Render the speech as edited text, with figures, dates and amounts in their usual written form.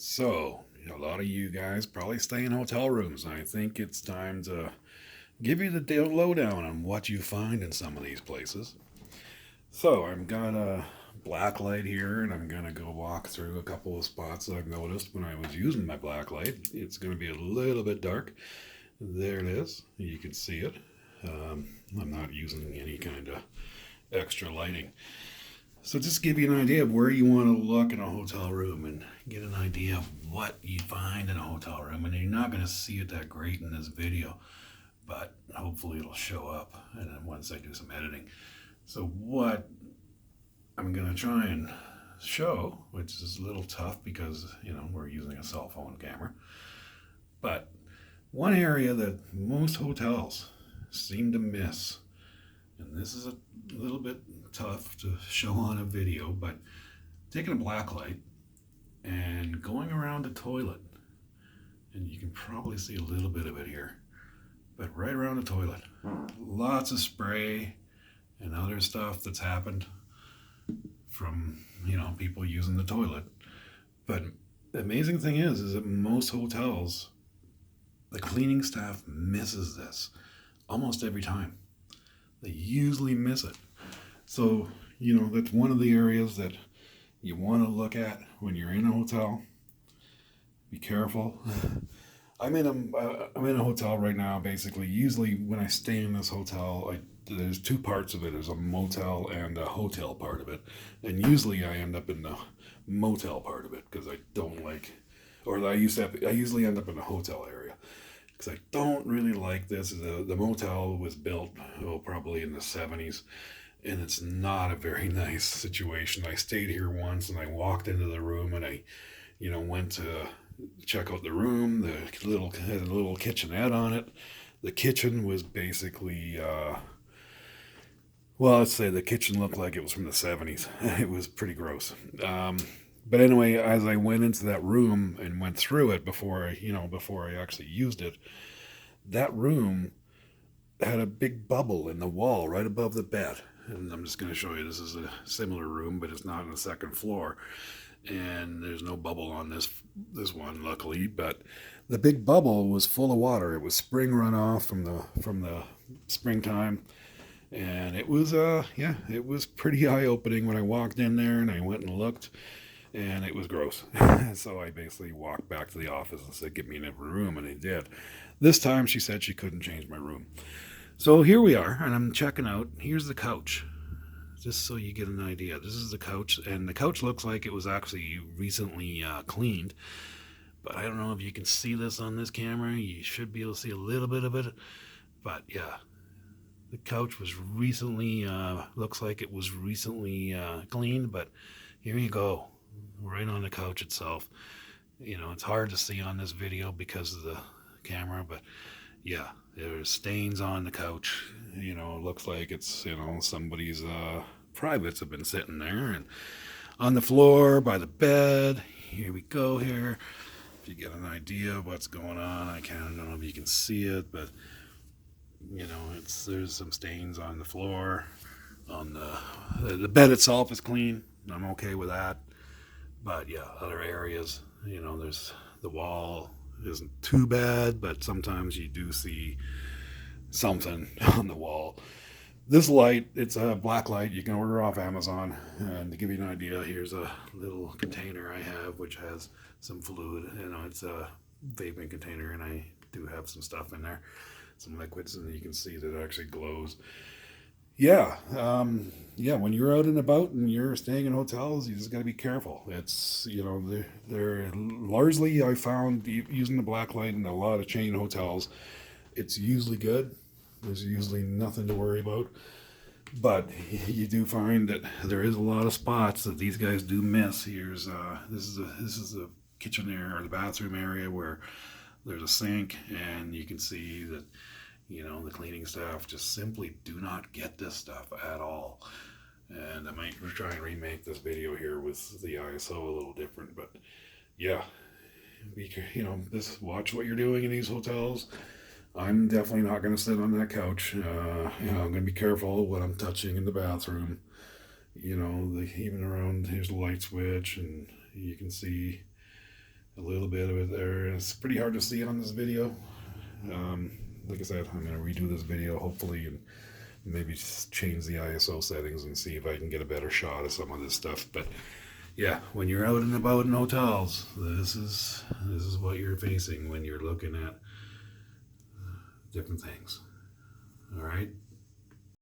So, a lot of you guys probably stay in hotel rooms. I think it's time to give you the lowdown on what you find in some of these places. So, I've got a black light here, and I'm going to go walk through a couple of spots I've noticed when I was using my black light. It's going to be a little bit dark. There it is. You can see it. I'm not using any kind of extra lighting. So just give you an idea of where you want to look in a hotel room and get an idea of what you find in a hotel room. And you're not going to see it that great in this video, but hopefully it'll show up and then once I do some editing. So what I'm going to try and show, which is a little tough because, we're using a cell phone camera, but one area that most hotels seem to miss, and this is a little bit tough to show on a video, but taking a black light and going around the toilet, and you can probably see a little bit of it here, but right around the toilet, lots of spray and other stuff that's happened from people using the toilet. But the amazing thing is that most hotels, the cleaning staff misses this almost every time. They usually miss it. So, that's one of the areas that you want to look at when you're in a hotel. Be careful. I'm in a hotel right now, basically. Usually when I stay in this hotel, there's two parts of it. There's a motel and a hotel part of it. And usually I end up in the motel part of it because I don't like, or I usually end up in the hotel area because I don't really like this. The motel was built, probably in the 70s, and it's not a very nice situation. I stayed here once, and I walked into the room, and I, went to check out the room. The had a little kitchenette on it. The kitchen was basically, let's say the kitchen looked like it was from the 70s. It was pretty gross. But anyway, as I went into that room and went through it before I actually used it, that room had a big bubble in the wall right above the bed. And I'm just going to show you, this is a similar room, but it's not on the second floor. And there's no bubble on this one, luckily. But the big bubble was full of water. It was spring runoff from the springtime. And it was it was pretty eye-opening when I walked in there and I went and looked. And it was gross. So I basically walked back to the office and said, get me in a room, and they did. This time she said she couldn't change my room. So here we are, and I'm checking out. Here's the couch, just so you get an idea. This is the couch, and the couch looks like it was actually recently cleaned. But I don't know if you can see this on this camera. You should be able to see a little bit of it. But yeah, the couch was recently, looks like it was recently cleaned, but here you go. Right on the couch itself. It's hard to see on this video because of the camera, but yeah, there's stains on the couch. It looks like it's, somebody's privates have been sitting there, and on the floor by the bed. Here we go here. If you get an idea of what's going on, I don't know if you can see it, but there's some stains on the floor. On the bed itself is clean. I'm okay with that. But yeah, other areas, there's the wall isn't too bad, but sometimes you do see something on the wall. This light, it's a black light. You can order off Amazon. And to give you an idea, here's a little container I have, which has some fluid. It's a vaping container, and I do have some stuff in there, some liquids, and you can see that it actually glows. Yeah, when you're out and about and you're staying in hotels, you just got to be careful. It's, they're largely, I found, using the black light in a lot of chain hotels, it's usually good. There's usually nothing to worry about. But you do find that there is a lot of spots that these guys do miss. This is the kitchen area, or the bathroom area, where there's a sink, and you can see that the cleaning staff just simply do not get this stuff at all. And I might try and remake this video here with the ISO a little different, but yeah, watch what you're doing in these hotels. I'm definitely not going to sit on that couch. I'm going to be careful what I'm touching in the bathroom. Even around, here's the light switch, and you can see a little bit of it there. It's pretty hard to see it on this video. Um, like I said, I'm going to redo this video hopefully and maybe just change the ISO settings and see if I can get a better shot of some of this stuff. But yeah, when you're out and about in hotels, this is what you're facing when you're looking at different things. All right.